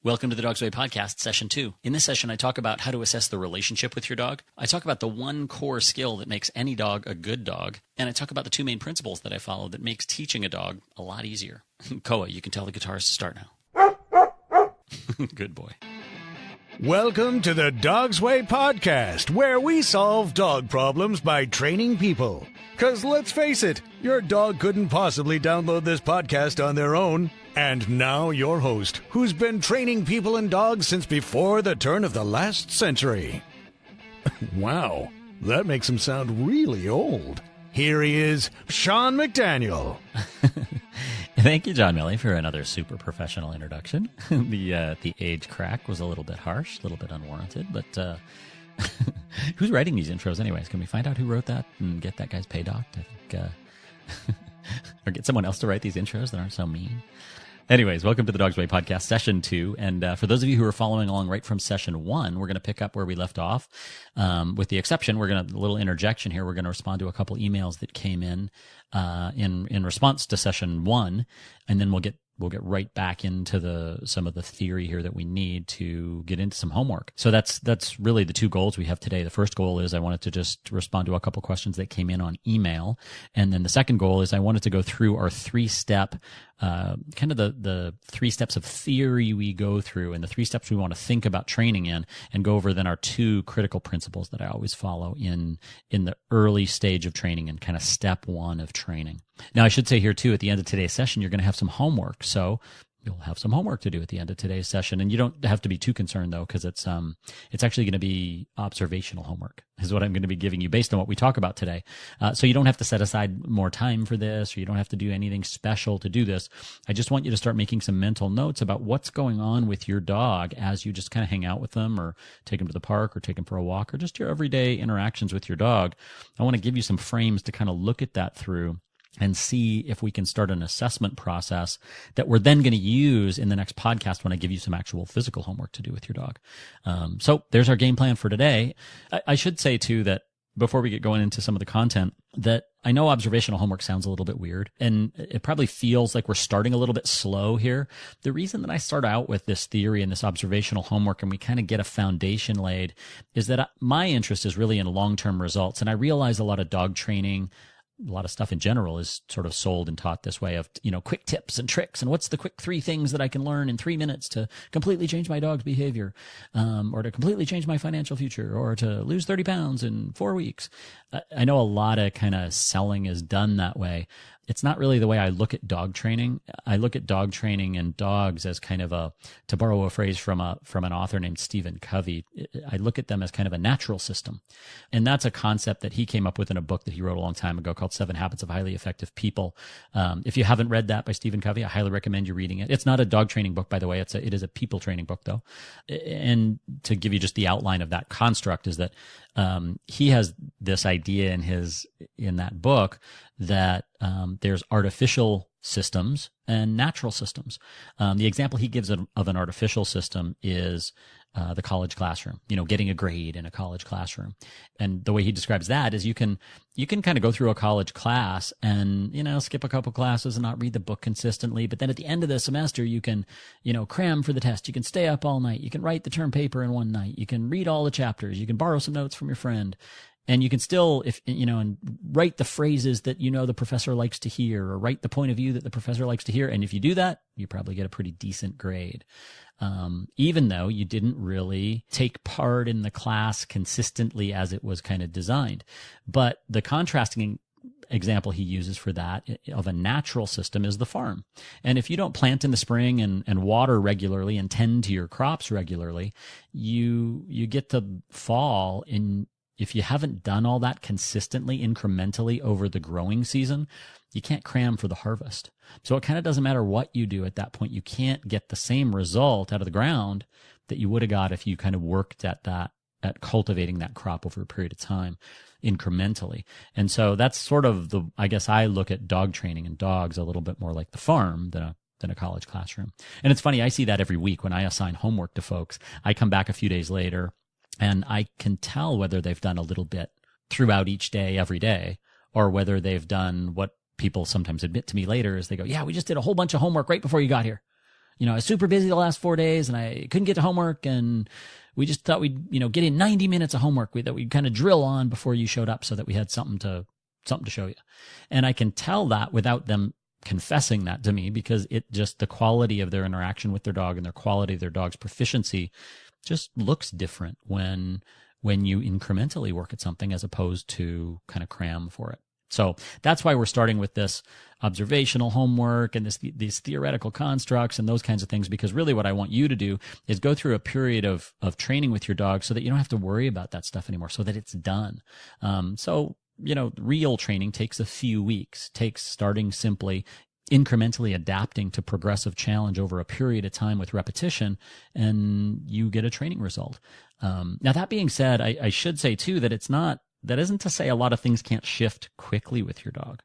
Welcome to the Dog's Way Podcast, Session 2. In this session, I talk about how to assess the relationship with your dog. I talk about the one core skill that makes any dog a good dog. And I talk about the two main principles that I follow that makes teaching a dog a lot easier. Koa, you can tell the guitars to start now. Good boy. Welcome to the Dog's Way Podcast, where we solve dog problems by training people. Because let's face it, your dog couldn't possibly download this podcast on their own. And now your host, who's been training people and dogs since before the turn of the last century. Wow, that makes him sound really old. Here he is, Sean McDaniel. Thank you, John Milley, for another super professional introduction. The age crack was a little bit harsh, a little bit unwarranted, but who's writing these intros anyways? Can we find out who wrote that and get that guy's pay docked? I think, or get someone else to write these intros that aren't so mean. Anyways, welcome to the Dog's Way Podcast, Session 2. And for those of you who are following along right from Session 1, we're going to pick up where we left off. With the exception, we're going to, a little interjection here, we're going to respond to a couple emails that came in response to Session 1, and then we'll get right back into some of the theory here that we need to get into some homework. So that's really the two goals we have today. The first goal is I wanted to just respond to a couple questions that came in on email. And then the second goal is I wanted to go through our three-step, kind of the three steps of theory we go through and the three steps we want to think about training in, and go over then our two critical principles that I always follow in the early stage of training and kind of step one of training. Now, I should say here too, at the end of today's session, you're going to have some homework. So you'll have some homework to do at the end of today's session. And you don't have to be too concerned though, because it's actually going to be observational homework is what I'm going to be giving you based on what we talk about today. So you don't have to set aside more time for this, or you don't have to do anything special to do this. I just want you to start making some mental notes about what's going on with your dog as you just kind of hang out with them, or take them to the park, or take them for a walk, or just your everyday interactions with your dog. I want to give you some frames to kind of look at that through and see if we can start an assessment process that we're then going to use in the next podcast when I give you some actual physical homework to do with your dog. So there's our game plan for today. I should say too that before we get going into some of the content, that I know observational homework sounds a little bit weird, and it probably feels like we're starting a little bit slow here. The reason that I start out with this theory and this observational homework and we kind of get a foundation laid is that my interest is really in long-term results. And I realize a lot of dog training, a lot of stuff in general is sort of sold and taught this way of, quick tips and tricks. And what's the quick 3 things that I can learn in 3 minutes to completely change my dog's behavior, or to completely change my financial future, or to lose 30 pounds in 4 weeks. I know a lot of kind of selling is done that way. It's not really the way I look at dog training. I look at dog training and dogs as kind of to borrow a phrase from an author named Stephen Covey, I look at them as kind of a natural system. And that's a concept that he came up with in a book that he wrote a long time ago called 7 Habits of Highly Effective People. If you haven't read that by Stephen Covey, I highly recommend you reading it. It's not a dog training book, by the way. It is a people training book though. And to give you just the outline of that construct is that, he has this idea in that book that there's artificial systems and natural systems. The example he gives of an artificial system is the college classroom, getting a grade in a college classroom. And the way he describes that is you can kind of go through a college class and, skip a couple classes and not read the book consistently. But then at the end of the semester, you can, cram for the test. You can stay up all night. You can write the term paper in one night. You can read all the chapters. You can borrow some notes from your friend. And you can still, and write the phrases that the professor likes to hear, or write the point of view that the professor likes to hear. And if you do that, you probably get a pretty decent grade. Even though you didn't really take part in the class consistently as it was kind of designed. But the contrasting example he uses for that of a natural system is the farm. And if you don't plant in the spring and water regularly and tend to your crops regularly, you get to fall in. If you haven't done all that consistently, incrementally over the growing season, you can't cram for the harvest. So it kind of doesn't matter what you do at that point. You can't get the same result out of the ground that you would have got if you kind of worked at cultivating that crop over a period of time incrementally. And so that's sort of I guess I look at dog training and dogs a little bit more like the farm than a college classroom. And it's funny, I see that every week when I assign homework to folks. I come back a few days later, and I can tell whether they've done a little bit throughout each day, every day, or whether they've done what people sometimes admit to me later is they go, yeah, we just did a whole bunch of homework right before you got here. I was super busy the last 4 days and I couldn't get to homework, and we just thought we'd, get in 90 minutes of homework that we'd kind of drill on before you showed up so that we had something to show you. And I can tell that without them confessing that to me, because it just, the quality of their interaction with their dog and their quality of their dog's proficiency just looks different when you incrementally work at something as opposed to kind of cram for it. So that's why we're starting with this observational homework and these theoretical constructs and those kinds of things, because really what I want you to do is go through a period of training with your dog so that you don't have to worry about that stuff anymore, so that it's done. Real training takes a few weeks, takes starting simply, incrementally adapting to progressive challenge over a period of time with repetition, and you get a training result. Now, that being said, I should say too that that isn't to say a lot of things can't shift quickly with your dog.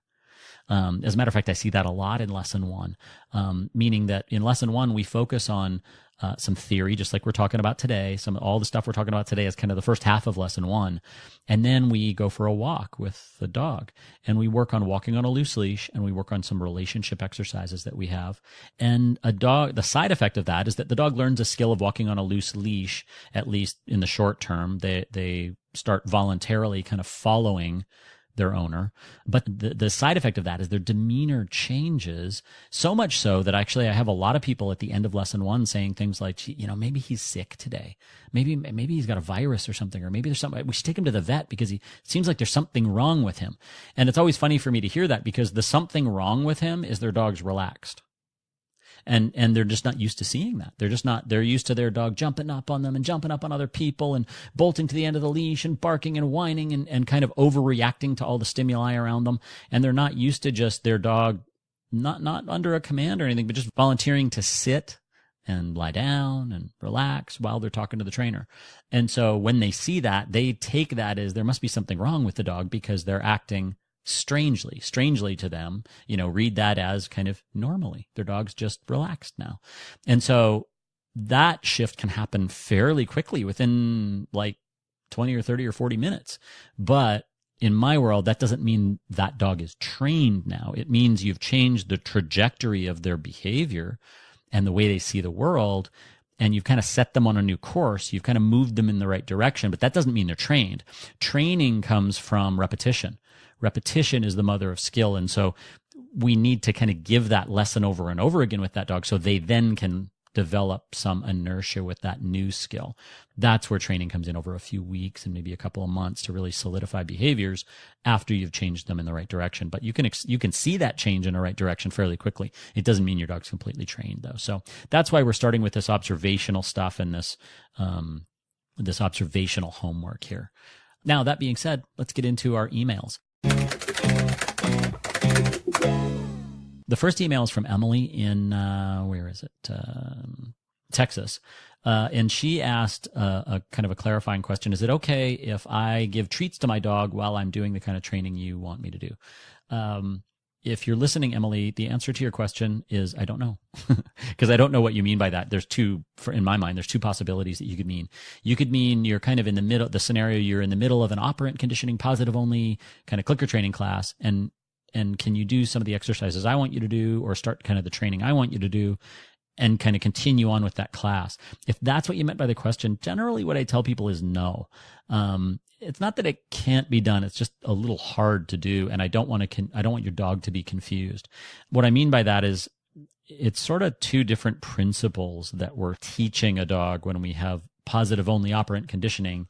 As a matter of fact, I see that a lot in lesson 1, meaning that in lesson 1, we focus on some theory, just like we're talking about today. All the stuff we're talking about today is kind of the first half of lesson 1. And then we go for a walk with the dog, and we work on walking on a loose leash, and we work on some relationship exercises that we have. And the side effect of that is that the dog learns a skill of walking on a loose leash, at least in the short term. They start voluntarily kind of following their owner. But the side effect of that is their demeanor changes, so much so that actually I have a lot of people at the end of lesson 1 saying things like, maybe he's sick today. Maybe he's got a virus or something, or maybe there's something, we should take him to the vet because it seems like there's something wrong with him. And it's always funny for me to hear that, because the something wrong with him is their dog's relaxed. And they're just not used to seeing that. They're used to their dog jumping up on them and jumping up on other people and bolting to the end of the leash and barking and whining and kind of overreacting to all the stimuli around them. And they're not used to just their dog not under a command or anything, but just volunteering to sit and lie down and relax while they're talking to the trainer. And so when they see that, they take that as there must be something wrong with the dog because they're acting strangely to them, read that as kind of normally. Their dog's just relaxed now. And so that shift can happen fairly quickly within like 20 or 30 or 40 minutes. But in my world, that doesn't mean that dog is trained now. It means you've changed the trajectory of their behavior and the way they see the world, and you've kind of set them on a new course. You've kind of moved them in the right direction, but that doesn't mean they're trained. Training comes from repetition. Repetition is the mother of skill. And so we need to kind of give that lesson over and over again with that dog so they then can develop some inertia with that new skill. That's where training comes in over a few weeks and maybe a couple of months to really solidify behaviors after you've changed them in the right direction. But you can see that change in the right direction fairly quickly. It doesn't mean your dog's completely trained though. So that's why we're starting with this observational stuff and this observational homework here. Now, that being said, let's get into our emails. The first email is from Emily in, Texas. And she asked a kind of a clarifying question. Is it okay if I give treats to my dog while I'm doing the kind of training you want me to do? If you're listening, Emily, the answer to your question is I don't know, because I don't know what you mean by that. In my mind, there's two possibilities that you could mean. You could mean you're kind of in the middle, the scenario, you're in the middle of an operant conditioning positive only kind of clicker training class, and can you do some of the exercises I want you to do, or start kind of the training I want you to do, and kind of continue on with that class. If that's what you meant by the question, generally what I tell people is no. It's not that it can't be done. It's just a little hard to do. And I don't want your dog to be confused. What I mean by that is it's sort of two different principles that we're teaching a dog when we have positive only operant conditioning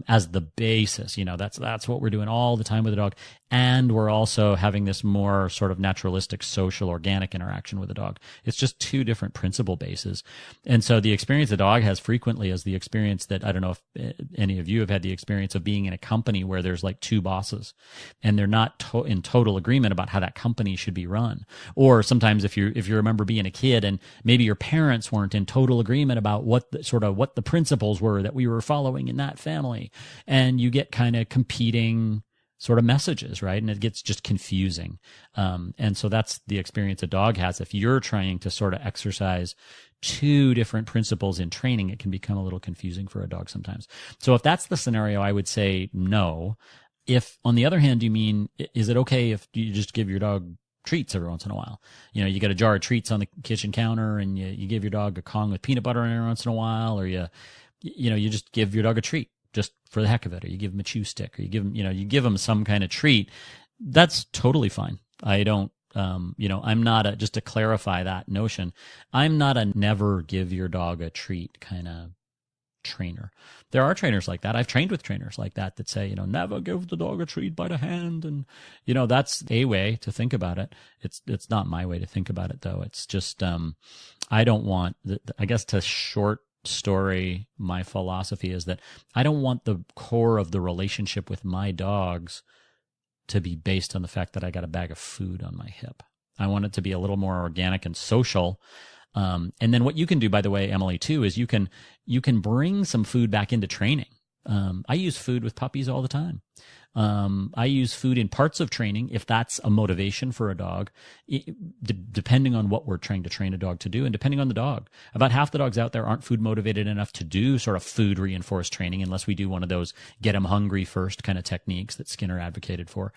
as the basis. That's what we're doing all the time with the dog. And we're also having this more sort of naturalistic, social, organic interaction with the dog. It's just two different principle bases. And so the experience the dog has frequently is the experience that, I don't know if any of you have had the experience of being in a company where there's like two bosses and they're not in total agreement about how that company should be run. Or sometimes if you remember being a kid and maybe your parents weren't in total agreement about what the principles were that we were following in that family, and you get kind of competing sort of messages, right? And it gets just confusing. And so that's the experience a dog has. If you're trying to sort of exercise two different principles in training, it can become a little confusing for a dog sometimes. So if that's the scenario, I would say no. If, on the other hand, you mean, is it okay if you just give your dog treats every once in a while. You get a jar of treats on the kitchen counter, and you give your dog a Kong with peanut butter in it every once in a while, or you just give your dog a treat just for the heck of it, or you give him a chew stick, or you give him some kind of treat. That's totally fine. I don't, I'm not just to clarify that notion, I'm not a never give your dog a treat kind of trainer. There are trainers like that. I've trained with trainers like that say, never give the dog a treat by the hand. And, that's a way to think about it. It's not my way to think about it, though. It's just, I don't want, I guess to short story, my philosophy is that I don't want the core of the relationship with my dogs to be based on the fact that I got a bag of food on my hip. I want it to be a little more organic and social. And then what you can do, by the way, Emily, too, is you can bring some food back into training. I use food with puppies all the time. I use food in parts of training if that's a motivation for a dog, depending on what we're trying to train a dog to do and depending on the dog. About half the dogs out there aren't food motivated enough to do sort of food reinforced training unless we do one of those get them hungry first kind of techniques that Skinner advocated for.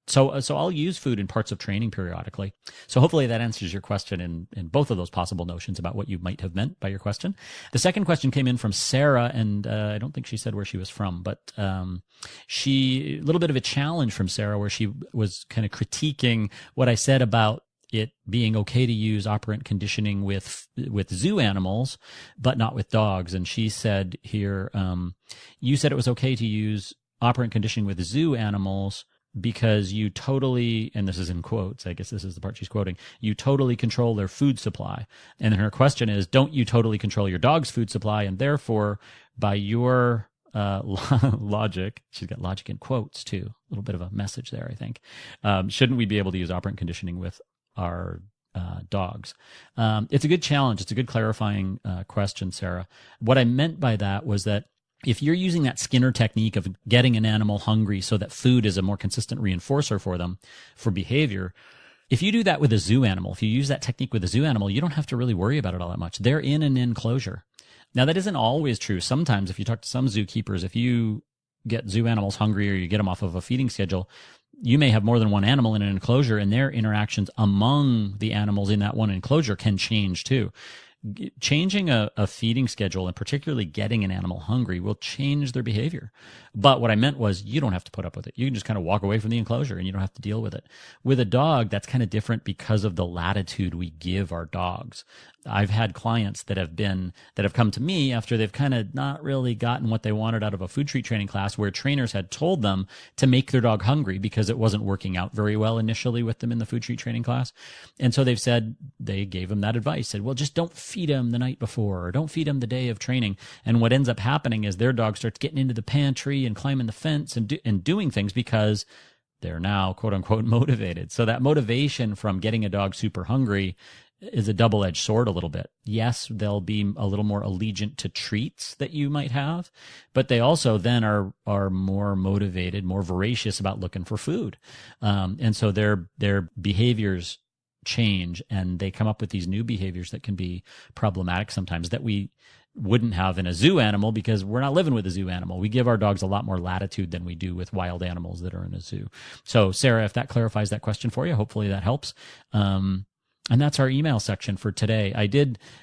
So I'll use food in parts of training periodically. So hopefully that answers your question in both of those possible notions about what you might have meant by your question. The second question came in from Sarah, and I don't think she said where she was from, but a little bit of a challenge from Sarah where she was kind of critiquing what I said about it being okay to use operant conditioning with zoo animals, but not with dogs. And she said here, you said it was okay to use operant conditioning with zoo animals because you totally, and this is in quotes, I guess this is the part she's quoting, you totally control their food supply. And her question is, don't you totally control your dog's food supply? And therefore, by your logic, she's got logic in quotes too, a little bit of a message there, I think. Shouldn't we be able to use operant conditioning with our dogs? It's a good challenge. It's a good clarifying question, Sarah. What I meant by that was that if you're using that Skinner technique of getting an animal hungry so that food is a more consistent reinforcer for them for behavior, if you do that with a zoo animal, if you use that technique with a zoo animal, you don't have to really worry about it all that much. They're in an enclosure. Now, that isn't always true. Sometimes if you talk to some zookeepers, if you get zoo animals hungry or you get them off of a feeding schedule, you may have more than one animal in an enclosure, and their interactions among the animals in that one enclosure can change too. Changing a feeding schedule, and particularly getting an animal hungry, will change their behavior. But what I meant was you don't have to put up with it. You can just kind of walk away from the enclosure and you don't have to deal with it. With a dog, that's kind of different because of the latitude we give our dogs. I've had clients that have come to me after they've kind of not really gotten what they wanted out of a food treat training class, where trainers had told them to make their dog hungry because it wasn't working out very well initially with them in the food treat training class. And so they gave them that advice, said, well, just don't feed him the night before, or don't feed him the day of training. And what ends up happening is their dog starts getting into the pantry and climbing the fence and doing things because they're now, quote unquote, motivated. So that motivation from getting a dog super hungry is a double-edged sword a little bit. Yes, they'll be a little more allegiant to treats that you might have, but they also then are more motivated, more voracious about looking for food. And so their behaviors change, and they come up with these new behaviors that can be problematic sometimes that we wouldn't have in a zoo animal because we're not living with a zoo animal. We give our dogs a lot more latitude than we do with wild animals that are in a zoo. So Sarah, if that clarifies that question for you, hopefully that helps. And that's our email section for today.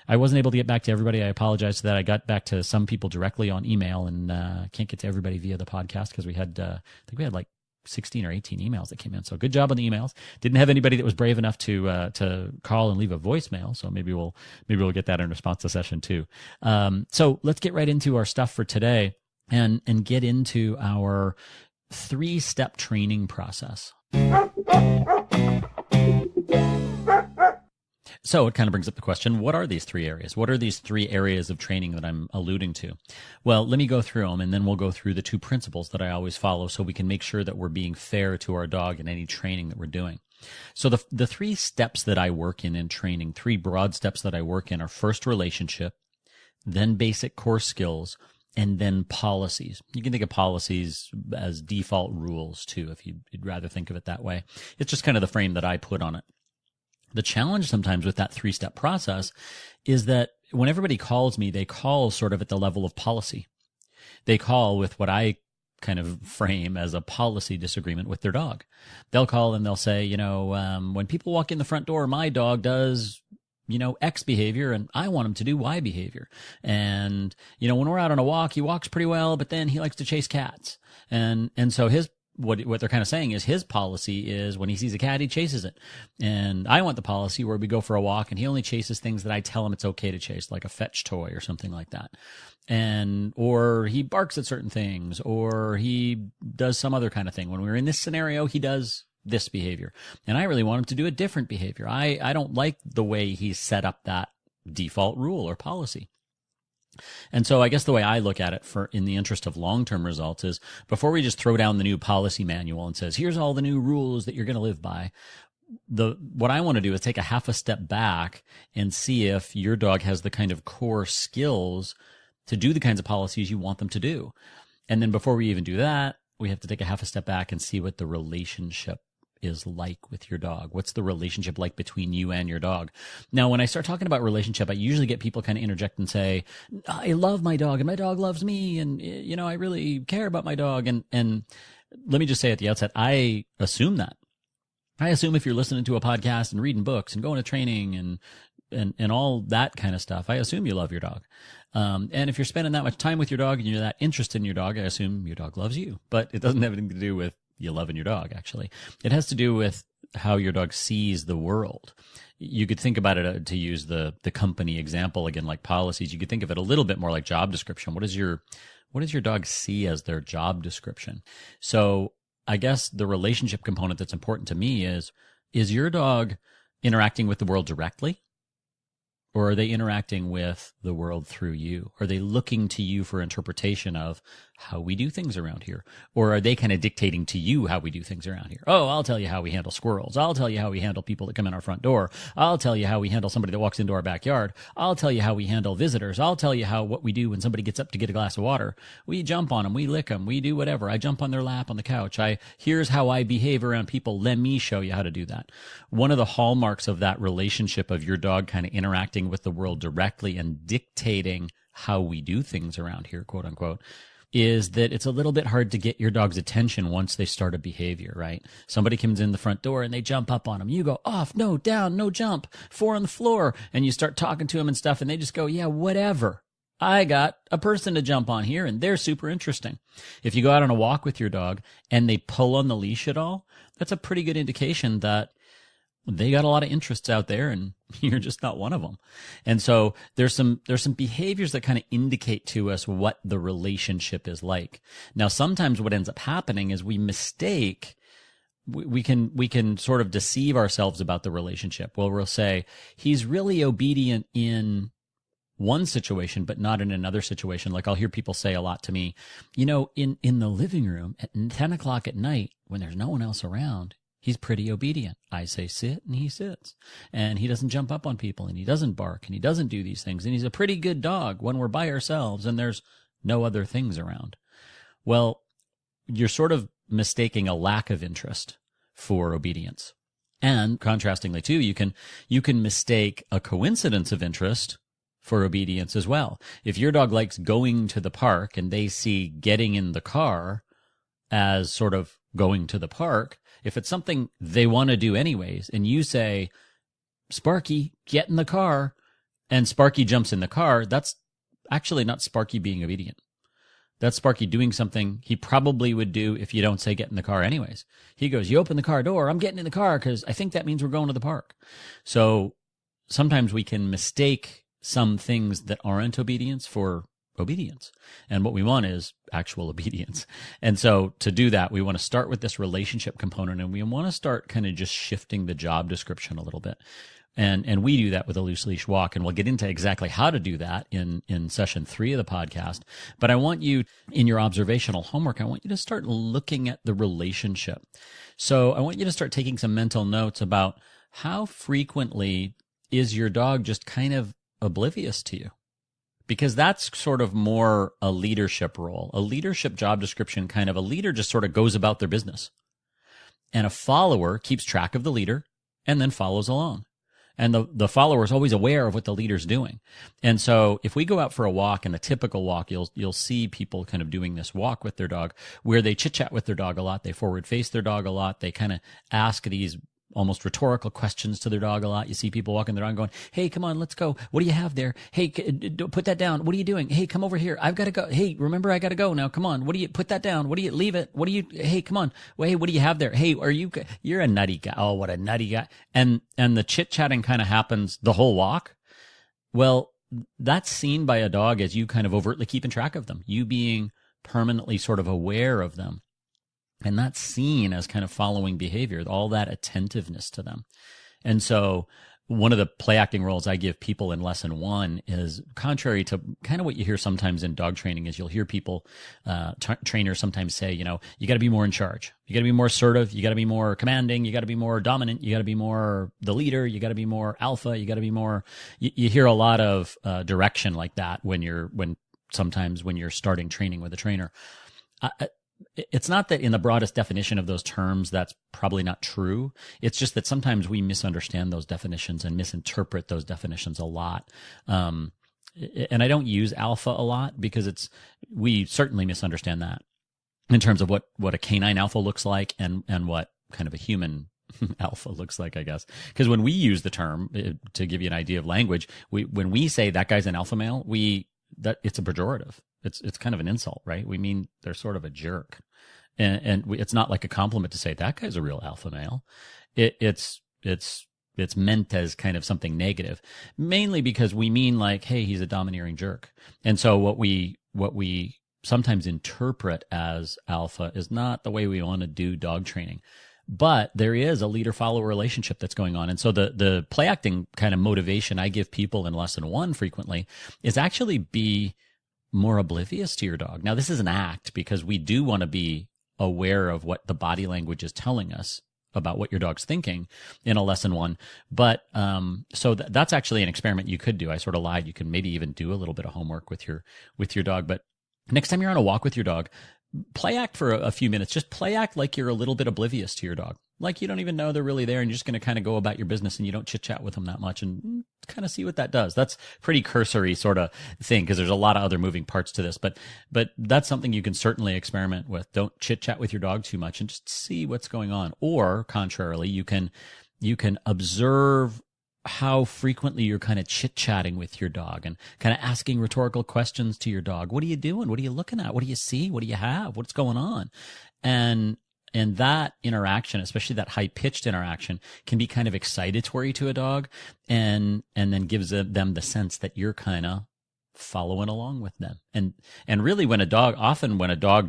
I wasn't able to get back to everybody. I apologize for that. I got back to some people directly on email and can't get to everybody via the podcast because we had, I think we had like 16 or 18 emails that came in. So good job on the emails. Didn't have anybody that was brave enough to call and leave a voicemail. So maybe we'll get that in response to session 2. So let's get right into our stuff for today and get into our 3-step training process. So it kind of brings up the question, what are these 3 areas? What are these 3 areas of training that I'm alluding to? Well, let me go through them, and then we'll go through the 2 principles that I always follow so we can make sure that we're being fair to our dog in any training that we're doing. So the 3 steps that I work in training, 3 broad steps that I work in are first relationship, then basic core skills, and then policies. You can think of policies as default rules too, if you'd rather think of it that way. It's just kind of the frame that I put on it. The challenge sometimes with that 3-step process is that when everybody calls me, they call sort of at the level of policy. They call with what I kind of frame as a policy disagreement with their dog. They'll call and they'll say, when people walk in the front door, my dog does, X behavior and I want him to do Y behavior. And, when we're out on a walk, he walks pretty well, but then he likes to chase cats. And so what they're kind of saying is his policy is when he sees a cat, he chases it. And I want the policy where we go for a walk and he only chases things that I tell him it's okay to chase, like a fetch toy or something like that. Or he barks at certain things, or he does some other kind of thing. When we're in this scenario, he does this behavior. And I really want him to do a different behavior. I don't like the way he's set up that default rule or policy. And so I guess the way I look at it in the interest of long-term results is before we just throw down the new policy manual and says, here's all the new rules that you're going to live by. What I want to do is take a half a step back and see if your dog has the kind of core skills to do the kinds of policies you want them to do. And then before we even do that, we have to take a half a step back and see what the relationship is like with your dog. What's the relationship like between you and your dog? Now, when I start talking about relationship, I usually get people kind of interject and say, I love my dog and my dog loves me. And, I really care about my dog. And let me just say at the outset, I assume that. I assume if you're listening to a podcast and reading books and going to training and all that kind of stuff, I assume you love your dog. And if you're spending that much time with your dog and you're that interested in your dog, I assume your dog loves you. But it doesn't have anything to do with you loving your dog, actually. It has to do with how your dog sees the world. You could think about it, to use the company example again, like policies. You could think of it a little bit more like job description. What does your dog see as their job description? So I guess the relationship component that's important to me is your dog interacting with the world directly? Or are they interacting with the world through you? Are they looking to you for interpretation of how we do things around here? Or are they kind of dictating to you how we do things around here? Oh, I'll tell you how we handle squirrels. I'll tell you how we handle people that come in our front door. I'll tell you how we handle somebody that walks into our backyard. I'll tell you how we handle visitors. I'll tell you what we do when somebody gets up to get a glass of water. We jump on them. We lick them. We do whatever. I jump on their lap on the couch. Here's how I behave around people. Let me show you how to do that. One of the hallmarks of that relationship of your dog kind of interacting with the world directly and dictating how we do things around here, quote unquote, is that it's a little bit hard to get your dog's attention once they start a behavior, right? Somebody comes in the front door and they jump up on them. You go, off, no, down, no jump, 4 on the floor. And you start talking to them and stuff and they just go, yeah, whatever. I got a person to jump on here and they're super interesting. If you go out on a walk with your dog and they pull on the leash at all, that's a pretty good indication that they got a lot of interests out there and you're just not one of them. And so there's some behaviors that kind of indicate to us what the relationship is like. Now, sometimes what ends up happening is we can sort of deceive ourselves about the relationship. Well, we'll say he's really obedient in one situation, but not in another situation. Like I'll hear people say a lot to me, in the living room at 10 o'clock at night when there's no one else around, he's pretty obedient. I say sit and he sits, and he doesn't jump up on people and he doesn't bark and he doesn't do these things. And he's a pretty good dog when we're by ourselves and there's no other things around. Well, you're sort of mistaking a lack of interest for obedience. And contrastingly too, you can mistake a coincidence of interest for obedience as well. If your dog likes going to the park and they see getting in the car as sort of going to the park, if it's something they want to do anyways, and you say, Sparky, get in the car, and Sparky jumps in the car, that's actually not Sparky being obedient. That's Sparky doing something he probably would do if you don't say get in the car anyways. He goes, you open the car door, I'm getting in the car because I think that means we're going to the park. So sometimes we can mistake some things that aren't obedience for obedience. And what we want is actual obedience. And so to do that, we want to start with this relationship component, and we want to start kind of just shifting the job description a little bit. And we do that with a loose leash walk, and we'll get into exactly how to do that in session 3 of the podcast. But I want you, in your observational homework, I want you to start looking at the relationship. So I want you to start taking some mental notes about how frequently is your dog just kind of oblivious to you? Because that's sort of more a leadership role, a leadership job description. Kind of a leader just sort of goes about their business, and a follower keeps track of the leader and then follows along. and the follower is always aware of what the leader's doing. And so if we go out for a walk, and a typical walk, you'll see people kind of doing this walk with their dog where they chit chat with their dog a lot. They forward face their dog a lot. They kind of ask these almost rhetorical questions to their dog a lot. You see people walking their dog going, hey, come on, let's go. What do you have there? Hey, put that down. What are you doing? Hey, come over here. I've got to go. Hey, remember, I got to go now. Come on. What do you, put that down. What do you, leave it? What do you, hey, come on. Well, hey, what do you have there? Hey, you're a nutty guy. Oh, what a nutty guy. And the chit chatting kind of happens the whole walk. Well, that's seen by a dog as you kind of overtly keeping track of them, you being permanently sort of aware of them. And that's seen as kind of following behavior, all that attentiveness to them. And so one of the play acting roles I give people in lesson 1 is contrary to kind of what you hear sometimes in dog training is you'll hear people, trainers sometimes say, you know, you got to be more in charge. You got to be more assertive. You got to be more commanding. You got to be more dominant. You got to be more the leader. You got to be more alpha. You got to be more, you hear a lot of direction like that sometimes when you're starting training with a trainer. It's not that in the broadest definition of those terms, that's probably not true. It's just that sometimes we misunderstand those definitions and misinterpret those definitions a lot. And I don't use alpha a lot because we certainly misunderstand that in terms of what a canine alpha looks like and what kind of a human alpha looks like, I guess. Because when we use the term, to give you an idea of language, when we say that guy's an alpha male, it's a pejorative. It's kind of an insult, right? We mean they're sort of a jerk. And it's not like a compliment to say that guy's a real alpha male. It's meant as kind of something negative, mainly because we mean like, hey, he's a domineering jerk. And so what we sometimes interpret as alpha is not the way we want to do dog training. But there is a leader-follower relationship that's going on. And so the play acting kind of motivation I give people in lesson 1 frequently is actually be more oblivious to your dog. Now, this is an act because we do want to be aware of what the body language is telling us about what your dog's thinking in a lesson 1. But so that's actually an experiment you could do. I sort of lied. You can maybe even do a little bit of homework with your dog. But next time you're on a walk with your dog, play act for a few minutes. Just play act like you're a little bit oblivious to your dog. Like you don't even know they're really there and you're just going to kind of go about your business and you don't chit chat with them that much and kind of see what that does. That's pretty cursory sort of thing because there's a lot of other moving parts to this, but that's something you can certainly experiment with. Don't chit chat with your dog too much and just see what's going on. Or contrarily, you can observe how frequently you're kind of chit-chatting with your dog and kind of asking rhetorical questions to your dog. What are you doing? What are you looking at? What do you see? What do you have? What's going on? And that interaction, especially that high-pitched interaction, can be kind of excitatory to a dog and then gives them the sense that you're kind of following along with them. And really when a dog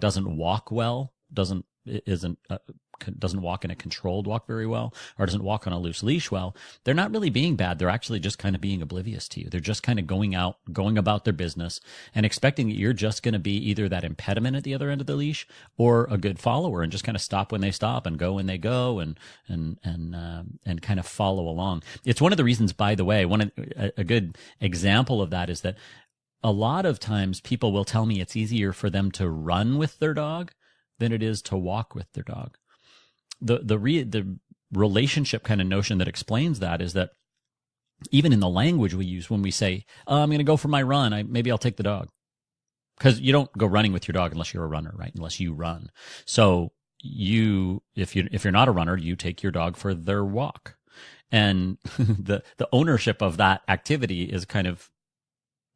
doesn't walk well, doesn't walk in a controlled walk very well, or doesn't walk on a loose leash well, they're not really being bad. They're actually just kind of being oblivious to you. They're just kind of going about their business and expecting that you're just going to be either that impediment at the other end of the leash or a good follower and just kind of stop when they stop and go when they go and kind of follow along. It's one of the reasons, by the way, a good example of that is that a lot of times people will tell me it's easier for them to run with their dog than it is to walk with their dog. The relationship kind of notion that explains that is that even in the language we use when we say, I'm going to go for my run, maybe I'll take the dog. Because you don't go running with your dog unless you're a runner, right? Unless you run. So if you're not a runner, you take your dog for their walk. And the ownership of that activity is kind of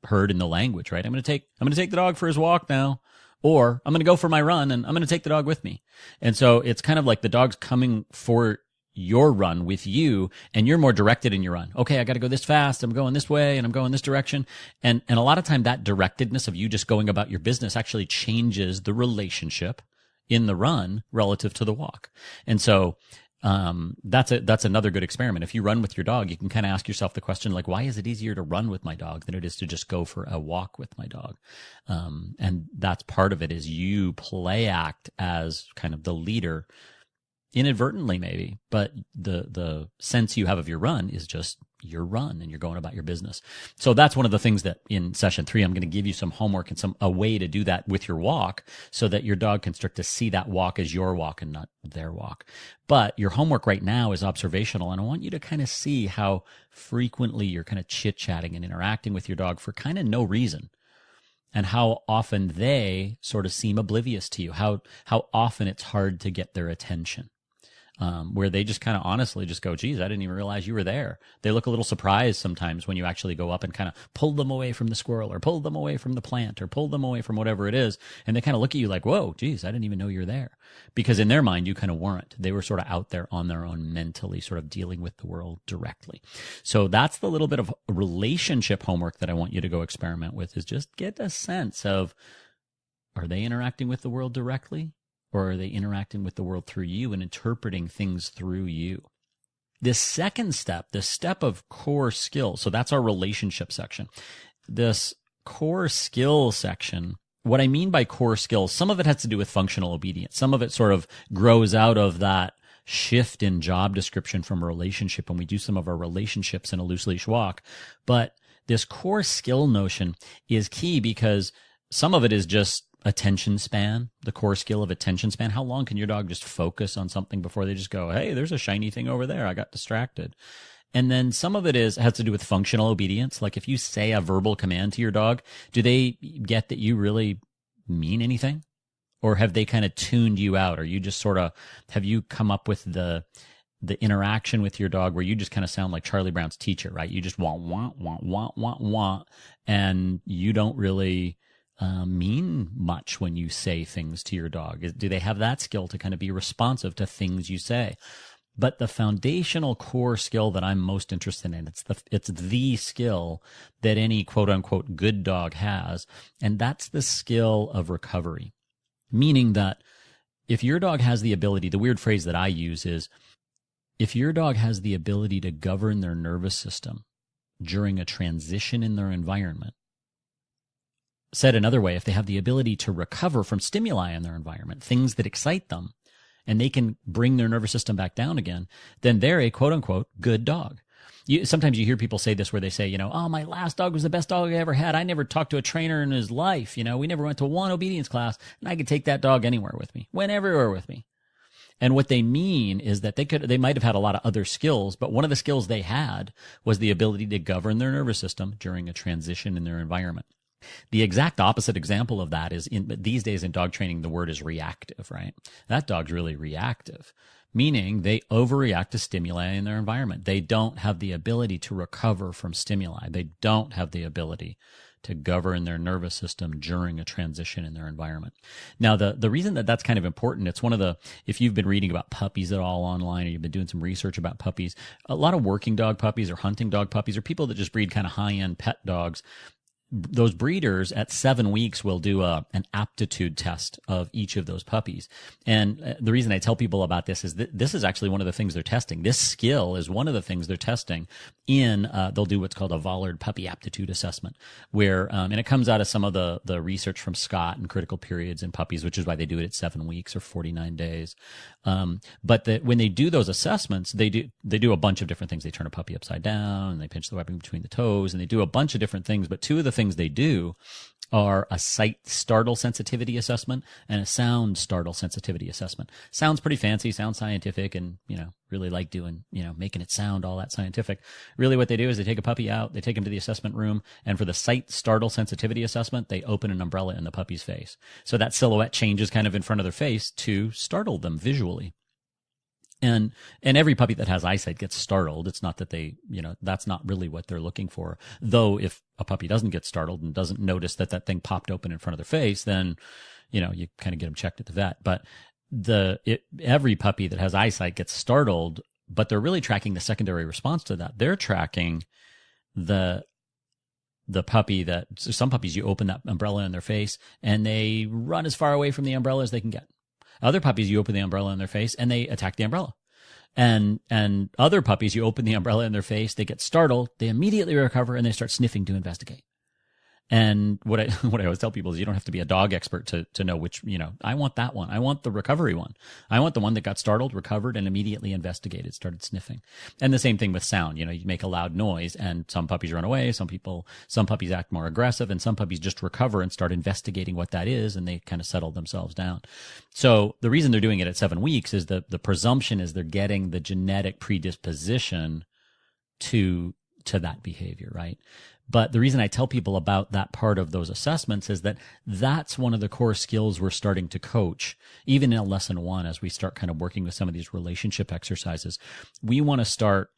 heard in the language, right? I'm going to take the dog for his walk now. Or I'm going to go for my run and I'm going to take the dog with me. And so it's kind of like the dog's coming for your run with you and you're more directed in your run. Okay, I got to go this fast. I'm going this way and I'm going this direction. And a lot of time that directedness of you just going about your business actually changes the relationship in the run relative to the walk. And so that's another good experiment. If you run with your dog, you can kind of ask yourself the question, like, why is it easier to run with my dog than it is to just go for a walk with my dog? And that's part of it is you play act as kind of the leader inadvertently maybe, but the sense you have of your run is just your run, and you're going about your business. So that's one of the things that in session 3, I'm going to give you some homework and a way to do that with your walk so that your dog can start to see that walk as your walk and not their walk. But your homework right now is observational, and I want you to kind of see how frequently you're kind of chit-chatting and interacting with your dog for kind of no reason, and how often they sort of seem oblivious to you, how often it's hard to get their attention. Where they just kind of honestly just go, geez, I didn't even realize you were there. They look a little surprised sometimes when you actually go up and kind of pull them away from the squirrel or pull them away from the plant or pull them away from whatever it is. And they kind of look at you like, whoa, geez, I didn't even know you're there. Because in their mind, you kind of weren't. They were sort of out there on their own mentally, sort of dealing with the world directly. So that's the little bit of relationship homework that I want you to go experiment with, is just get a sense of, are they interacting with the world directly? Or are they interacting with the world through you and interpreting things through you? This second step, the step of core skills, so that's our relationship section. This core skill section, what I mean by core skills, some of it has to do with functional obedience. Some of it sort of grows out of that shift in job description from a relationship when we do some of our relationships in a loose leash walk. But this core skill notion is key because some of it is just attention span, the core skill of attention span. How long can your dog just focus on something before they just go, hey, there's a shiny thing over there, I got distracted? And then some of it has to do with functional obedience. Like if you say a verbal command to your dog, do they get that you really mean anything? Or have they kind of tuned you out? Or you just sort of, have you come up with the interaction with your dog where you just kind of sound like Charlie Brown's teacher, right? You just want, and you don't really mean much when you say things to your dog. Do they have that skill to kind of be responsive to things you say? But the foundational core skill that I'm most interested in, it's the skill that any quote unquote good dog has, and that's the skill of recovery. Meaning that if your dog has the ability, the weird phrase that I use is, if your dog has the ability to govern their nervous system during a transition in their environment, said another way, if they have the ability to recover from stimuli in their environment, things that excite them, and they can bring their nervous system back down again, then they're a quote-unquote good dog. Sometimes you hear people say this where they say, oh, my last dog was the best dog I ever had. I never talked to a trainer in his life. We never went to one obedience class, and I could take that dog anywhere with me, went everywhere with me. And what they mean is that they might have had a lot of other skills, but one of the skills they had was the ability to govern their nervous system during a transition in their environment. The exact opposite example of that is these days in dog training, the word is reactive, right? That dog's really reactive, meaning they overreact to stimuli in their environment. They don't have the ability to recover from stimuli. They don't have the ability to govern their nervous system during a transition in their environment. Now, the reason that that's kind of important, it's one of the, if you've been reading about puppies at all online, or you've been doing some research about puppies, a lot of working dog puppies or hunting dog puppies or people that just breed kind of high-end pet dogs, those breeders at 7 weeks will do an aptitude test of each of those puppies. And the reason I tell people about this is that this is actually one of the things they're testing. This skill is one of the things they're testing in, they'll do what's called a Vollard puppy aptitude assessment, where, and it comes out of some of the research from Scott and critical periods in puppies, which is why they do it at 7 weeks or 49 days. But when they do those assessments, they do a bunch of different things. They turn a puppy upside down, and they pinch the webbing between the toes, and they do a bunch of different things. But two of the things they do are a sight startle sensitivity assessment and a sound startle sensitivity assessment. Sounds pretty fancy, sounds scientific, and, really like doing, making it sound all that scientific. Really what they do is they take a puppy out, they take him to the assessment room, and for the sight startle sensitivity assessment, they open an umbrella in the puppy's face. So that silhouette changes kind of in front of their face to startle them visually. And every puppy that has eyesight gets startled. It's not that they, that's not really what they're looking for. Though if a puppy doesn't get startled and doesn't notice that thing popped open in front of their face, then, you kind of get them checked at the vet. But every puppy that has eyesight gets startled, but they're really tracking the secondary response to that. They're tracking the puppy some puppies, you open that umbrella in their face and they run as far away from the umbrella as they can get. Other puppies, you open the umbrella in their face and they attack the umbrella. And other puppies, you open the umbrella in their face, they get startled, they immediately recover, and they start sniffing to investigate. And what I what I always tell people is you don't have to be a dog expert to know which, I want that one. I want the recovery one. I want the one that got startled, recovered, and immediately investigated, started sniffing. And the same thing with sound. You make a loud noise and some puppies run away, some puppies act more aggressive, and some puppies just recover and start investigating what that is, and they kind of settle themselves down. So the reason they're doing it at 7 weeks is the presumption is they're getting the genetic predisposition to that behavior, right? But the reason I tell people about that part of those assessments is that that's one of the core skills we're starting to coach, even in lesson 1, as we start kind of working with some of these relationship exercises. We want to start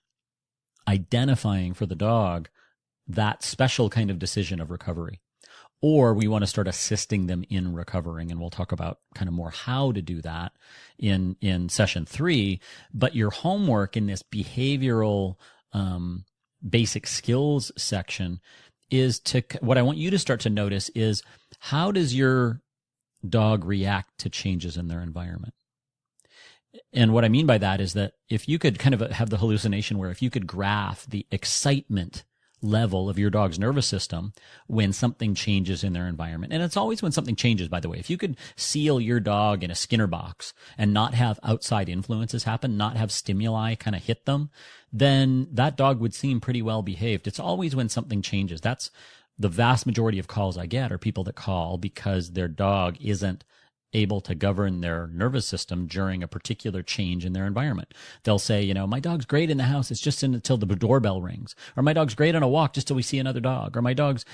identifying for the dog that special kind of decision of recovery, or we want to start assisting them in recovering. And we'll talk about kind of more how to do that in session 3. But your homework in this behavioral, basic skills section is what I want you to start to notice is, how does your dog react to changes in their environment? And what I mean by that is that if you could kind of have the hallucination where if you could graph the excitement level of your dog's nervous system when something changes in their environment. And it's always when something changes, by the way. If you could seal your dog in a Skinner box and not have outside influences happen, not have stimuli kind of hit them, then that dog would seem pretty well behaved. It's always when something changes. That's the vast majority of calls I get are people that call because their dog isn't able to govern their nervous system during a particular change in their environment. They'll say, my dog's great in the house. It's just until the doorbell rings. Or my dog's great on a walk just till we see another dog. Or my dog's,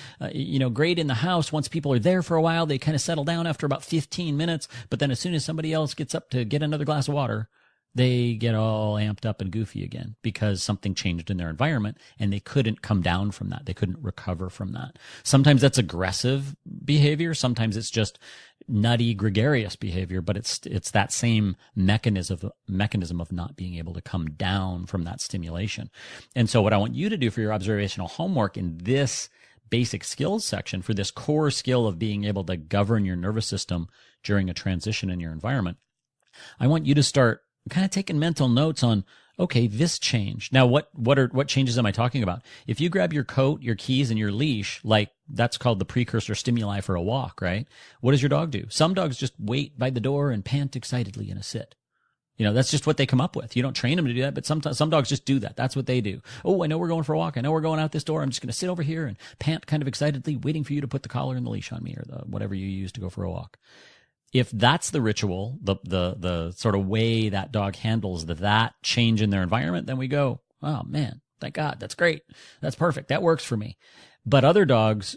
great in the house. Once people are there for a while, they kind of settle down after about 15 minutes. But then as soon as somebody else gets up to get another glass of water, they get all amped up and goofy again because something changed in their environment and they couldn't come down from that. They couldn't recover from that. Sometimes that's aggressive behavior. Sometimes it's just nutty, gregarious behavior, but it's that same mechanism of not being able to come down from that stimulation. And so what I want you to do for your observational homework in this basic skills section, for this core skill of being able to govern your nervous system during a transition in your environment, I want you to start kind of taking mental notes on, okay, this change. Now, what changes am I talking about? If you grab your coat, your keys, and your leash, like that's called the precursor stimuli for a walk, right? What does your dog do? Some dogs just wait by the door and pant excitedly in a sit. That's just what they come up with. You don't train them to do that, but sometimes some dogs just do that. That's what they do. Oh, I know we're going for a walk. I know we're going out this door. I'm just going to sit over here and pant kind of excitedly, waiting for you to put the collar and the leash on me, or whatever you use to go for a walk. If that's the ritual, the sort of way that dog handles that change in their environment, then we go, oh man, thank God, that's great. That's perfect. That works for me. But other dogs,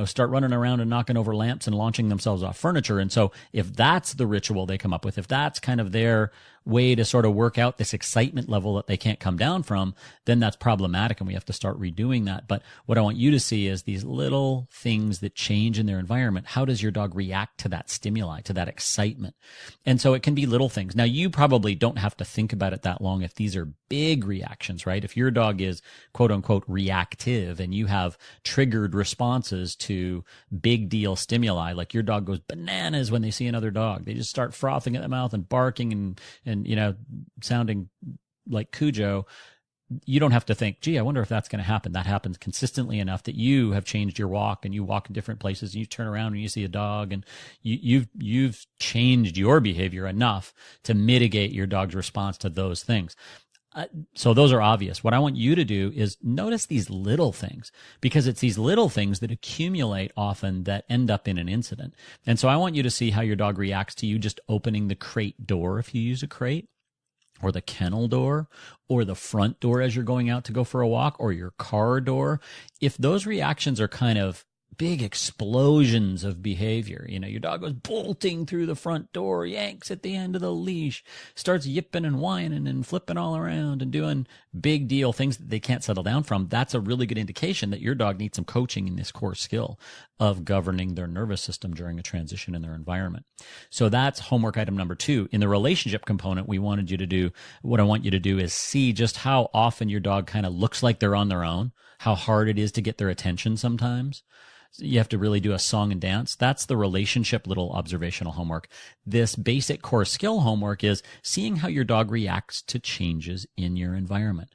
start running around and knocking over lamps and launching themselves off furniture. And so if that's the ritual they come up with, if that's kind of their way to sort of work out this excitement level that they can't come down from, then that's problematic and we have to start redoing that. But what I want you to see is these little things that change in their environment. How does your dog react to that stimuli, to that excitement? And so it can be little things. Now, you probably don't have to think about it that long if these are big reactions, right? If your dog is quote unquote reactive and you have triggered responses to big deal stimuli, like your dog goes bananas when they see another dog. They just start frothing at the mouth and barking and sounding like Cujo. You don't have to think, gee, I wonder if that's going to happen. That happens consistently enough that you have changed your walk and you walk in different places and you turn around and you see a dog and you've changed your behavior enough to mitigate your dog's response to those things. So those are obvious. What I want you to do is notice these little things, because it's these little things that accumulate often that end up in an incident. And so I want you to see how your dog reacts to you just opening the crate door if you use a crate, or the kennel door, or the front door as you're going out to go for a walk, or your car door. If those reactions are kind of big explosions of behavior, your dog goes bolting through the front door, yanks at the end of the leash, starts yipping and whining and flipping all around and doing big deal things that they can't settle down from, that's a really good indication that your dog needs some coaching in this core skill of governing their nervous system during a transition in their environment. So that's homework item number 2. In the relationship component, what I want you to do is see just how often your dog kind of looks like they're on their own, how hard it is to get their attention sometimes. You have to really do a song and dance. That's the relationship little observational homework. This basic core skill homework is seeing how your dog reacts to changes in your environment.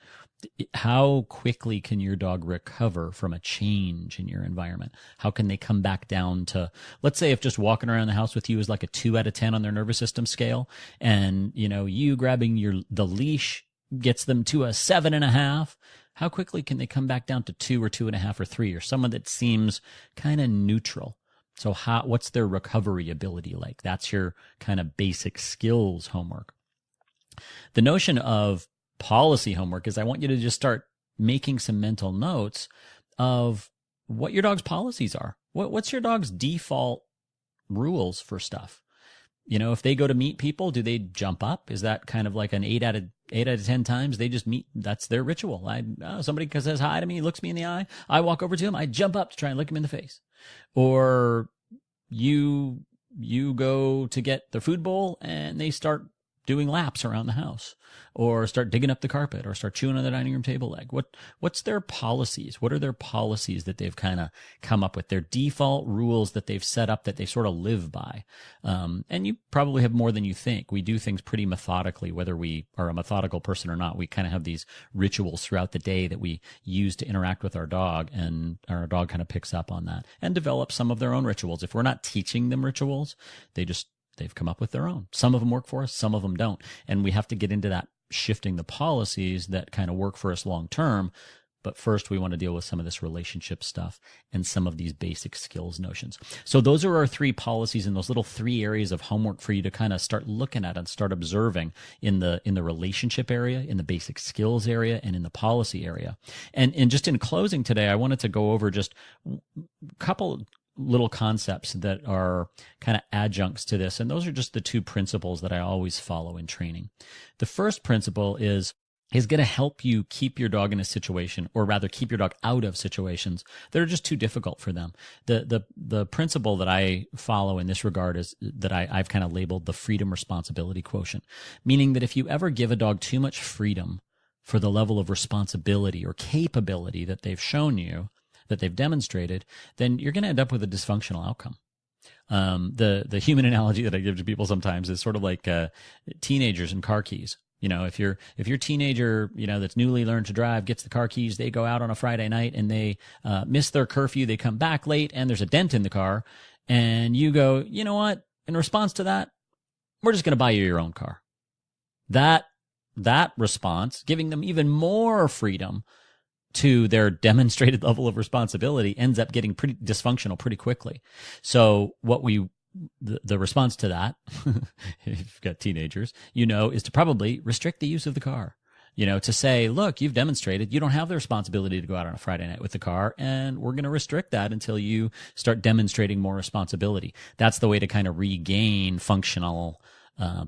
how quickly can your dog recover from a change in your environment? How can they come back down to, let's say if just walking around the house with you is like a 2 out of 10 on their nervous system scale, and you grabbing the leash gets them to a 7.5. How quickly can they come back down to 2 or 2.5 or 3, or someone that seems kind of neutral? So what's their recovery ability like? That's your kind of basic skills homework. The notion of policy homework is I want you to just start making some mental notes of what your dog's policies are. What's your dog's default rules for stuff? If they go to meet people, do they jump up? Is that kind of like an 8 out of 10 times they just meet? That's their ritual. Somebody says hi to me, looks me in the eye, I walk over to him, I jump up to try and lick him in the face. Or you go to get the food bowl and they start doing laps around the house, or start digging up the carpet, or start chewing on the dining room table leg. What's their policies? What are their policies that they've kind of come up with? Their default rules that they've set up that they sort of live by. And you probably have more than you think. We do things pretty methodically, whether we are a methodical person or not. We kind of have these rituals throughout the day that we use to interact with our dog, and our dog kind of picks up on that and develops some of their own rituals. If we're not teaching them rituals, they've come up with their own. Some of them work for us, some of them don't. And we have to get into that shifting the policies that kind of work for us long term. But first, we want to deal with some of this relationship stuff and some of these basic skills notions. So those are our 3 policies in those little 3 areas of homework for you to kind of start looking at and start observing in the relationship area, in the basic skills area, and in the policy area. And just in closing today, I wanted to go over just a couple little concepts that are kind of adjuncts to this. And those are just the 2 principles that I always follow in training. The first principle is going to help you keep your dog in a situation, or rather keep your dog out of situations that are just too difficult for them. The principle that I follow in this regard is that I've kind of labeled the freedom responsibility quotient, meaning that if you ever give a dog too much freedom for the level of responsibility or capability that they've shown you, that they've demonstrated, then you're going to end up with a dysfunctional outcome. The human analogy that I give to people sometimes is sort of like teenagers and car keys. If your teenager, that's newly learned to drive gets the car keys, they go out on a Friday night and they miss their curfew, they come back late and there's a dent in the car, and you go, you know what? In response to that, we're just going to buy you your own car. That response, giving them even more freedom to their demonstrated level of responsibility, ends up getting pretty dysfunctional pretty quickly. So the response to that, if you've got teenagers, is to probably restrict the use of the car. To say, look, you've demonstrated you don't have the responsibility to go out on a Friday night with the car, and we're going to restrict that until you start demonstrating more responsibility. That's the way to kind of regain functional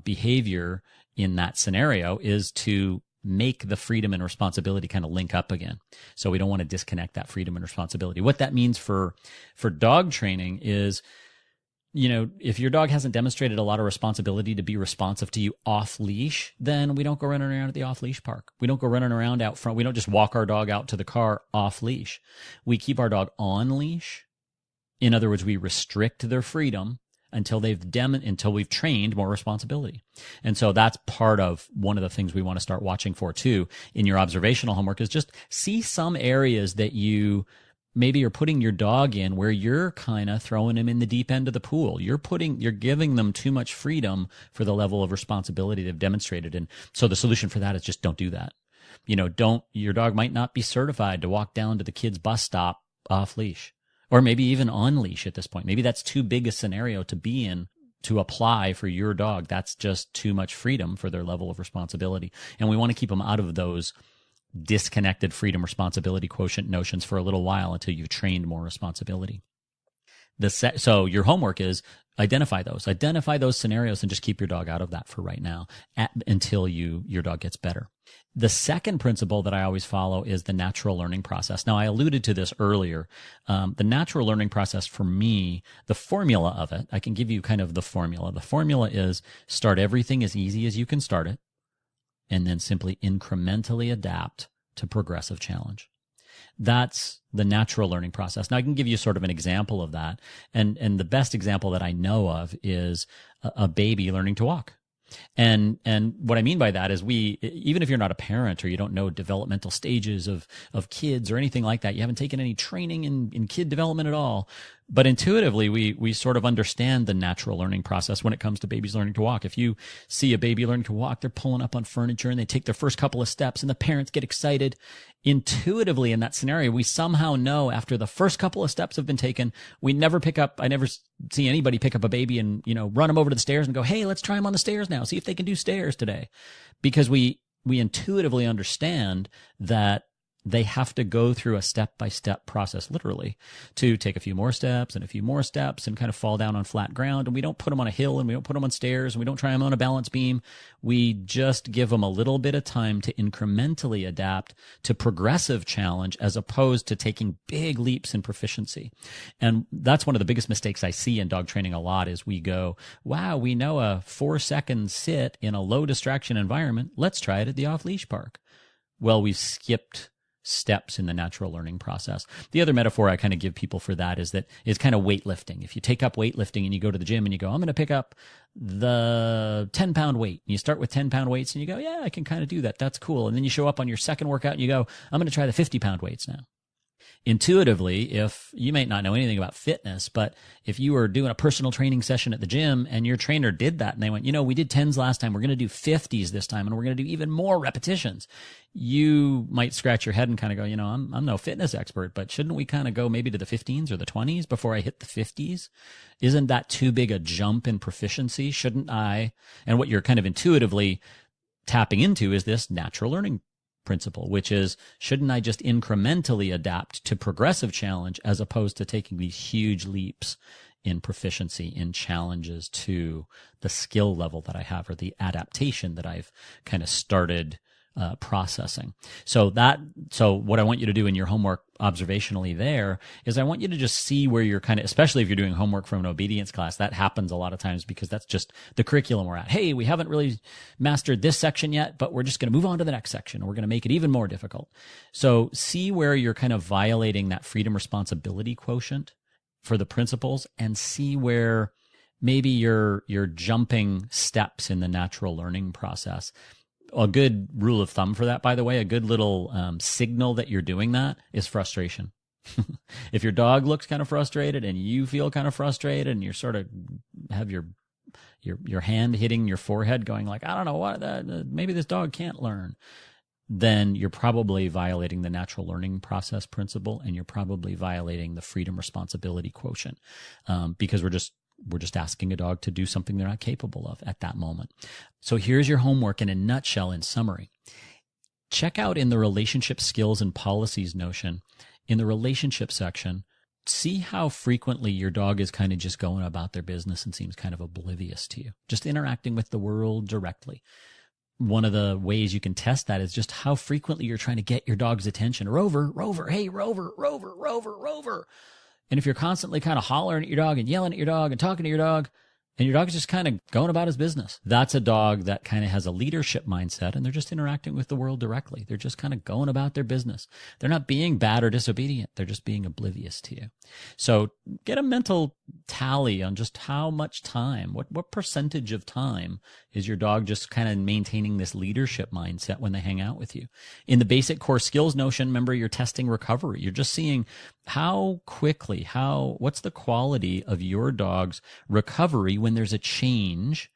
behavior in that scenario, is to make the freedom and responsibility kind of link up again. So we don't want to disconnect that freedom and responsibility. What that means for dog training is, if your dog hasn't demonstrated a lot of responsibility to be responsive to you off leash, then we don't go running around at the off leash park. We don't go running around out front. We don't just walk our dog out to the car off leash. We keep our dog on leash. In other words, we restrict their freedom until we've trained more responsibility. And so that's part of one of the things we want to start watching for too in your observational homework, is just see some areas that you maybe you're putting your dog in where you're kind of throwing him in the deep end of the pool. You're giving them too much freedom for the level of responsibility they've demonstrated. And so the solution for that is just don't do that. Your dog might not be certified to walk down to the kid's bus stop off leash, or maybe even on leash at this point. Maybe that's too big a scenario to be in to apply for your dog. That's just too much freedom for their level of responsibility. And we want to keep them out of those disconnected freedom responsibility quotient notions for a little while until you've trained more responsibility. So your homework is identify those scenarios and just keep your dog out of that for right now until your dog gets better. The second principle that I always follow is the natural learning process. Now, I alluded to this earlier. The natural learning process for me, the formula of it, I can give you kind of the formula. The formula is start everything as easy as you can start it, and then simply incrementally adapt to progressive challenge. That's the natural learning process. Now, I can give you sort of an example of that. And the best example that I know of is a baby learning to walk. And what I mean by that is even if you're not a parent or you don't know developmental stages of kids or anything like that, you haven't taken any training in kid development at all, but intuitively we sort of understand the natural learning process when it comes to babies learning to walk. If you see a baby learning to walk, they're pulling up on furniture and they take their first couple of steps and the parents get excited. Intuitively in that scenario, we somehow know after the first couple of steps have been taken, I never see anybody pick up a baby and, run them over to the stairs and go, hey, let's try them on the stairs now. See if they can do stairs today. Because we intuitively understand that they have to go through a step-by-step process, literally, to take a few more steps and a few more steps and kind of fall down on flat ground. And we don't put them on a hill and we don't put them on stairs and we don't try them on a balance beam. We just give them a little bit of time to incrementally adapt to progressive challenge as opposed to taking big leaps in proficiency. And that's one of the biggest mistakes I see in dog training a lot is we go, wow, we know a 4-second sit in a low distraction environment. Let's try it at the off-leash park. Well, we've skipped steps in the natural learning process. The other metaphor I kind of give people for that is kind of weightlifting. If you take up weightlifting and you go to the gym and you go, I'm going to pick up the 10-pound weight. And you start with 10-pound weights and you go, yeah, I can kind of do that. That's cool. And then you show up on your second workout and you go, I'm going to try the 50-pound weights now. Intuitively, if you may not know anything about fitness, but if you were doing a personal training session at the gym and your trainer did that and they went, we did 10s last time, we're going to do 50s this time and we're going to do even more repetitions, you might scratch your head and kind of go, I'm no fitness expert, but shouldn't we kind of go maybe to the 15s or the 20s before I hit the 50s? Isn't that too big a jump in proficiency? Shouldn't I? And what you're kind of intuitively tapping into is this natural learning principle, which is, shouldn't I just incrementally adapt to progressive challenge as opposed to taking these huge leaps in proficiency, in challenges to the skill level that I have or the adaptation that I've kind of started processing. So what I want you to do in your homework observationally there is I want you to just see where you're kind of, especially if you're doing homework from an obedience class, that happens a lot of times because that's just the curriculum we're at. Hey, we haven't really mastered this section yet, but we're just going to move on to the next section. We're going to make it even more difficult. So see where you're kind of violating that freedom responsibility quotient for the principles and see where maybe you're jumping steps in the natural learning process. A good rule of thumb for that, by the way, a good little signal that you're doing that is frustration. If your dog looks kind of frustrated and you feel kind of frustrated and you're sort of have your hand hitting your forehead going like, I don't know what, maybe this dog can't learn, then you're probably violating the natural learning process principle and you're probably violating the freedom responsibility quotient because we're just asking a dog to do something they're not capable of at that moment. So here's your homework in a nutshell, in summary. Check out in the relationship skills and policies notion, in the relationship section, see how frequently your dog is kind of just going about their business and seems kind of oblivious to you, just interacting with the world directly. One of the ways you can test that is just how frequently you're trying to get your dog's attention. Rover, Rover, hey, Rover, Rover, Rover, Rover. And if you're constantly kind of hollering at your dog and yelling at your dog and talking to your dog, and your dog is just kind of going about his business, that's a dog that kind of has a leadership mindset and they're just interacting with the world directly. They're just kind of going about their business. They're not being bad or disobedient. They're just being oblivious to you. So get a mental tally on just how much time, what percentage of time is your dog just kind of maintaining this leadership mindset when they hang out with you. In the basic core skills notion, remember you're testing recovery. You're just seeing how quickly, what's the quality of your dog's recovery when there's a change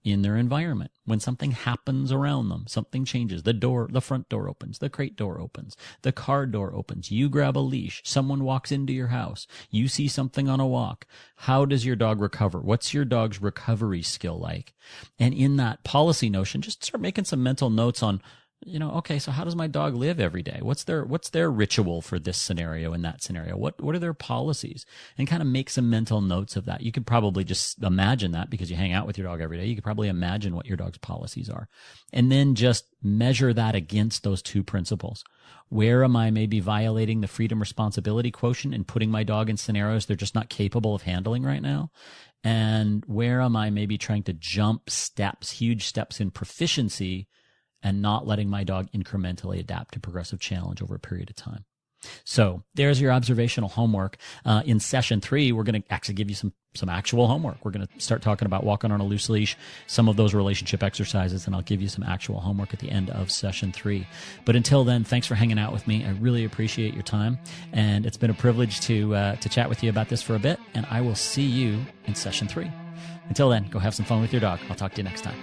in their environment. When something happens around them, something changes. The front door opens, the crate door opens, the car door opens. You grab a leash, someone walks into your house, you see something on a walk. How does your dog recover? What's your dog's recovery skill like? And in that policy notion, just start making some mental notes on, okay, so how does my dog live every day? What's their ritual for this scenario and that scenario? What are their policies? And kind of make some mental notes of that. You could probably just imagine that because you hang out with your dog every day. You could probably imagine what your dog's policies are. And then just measure that against those two principles. Where am I maybe violating the freedom responsibility quotient and putting my dog in scenarios they're just not capable of handling right now? And where am I maybe trying to jump steps, huge steps in proficiency, and not letting my dog incrementally adapt to progressive challenge over a period of time? So there's your observational homework. In session 3, we're going to actually give you some actual homework. We're going to start talking about walking on a loose leash, some of those relationship exercises, and I'll give you some actual homework at the end of session 3. But until then, thanks for hanging out with me. I really appreciate your time, and it's been a privilege to chat with you about this for a bit, and I will see you in session 3. Until then, go have some fun with your dog. I'll talk to you next time.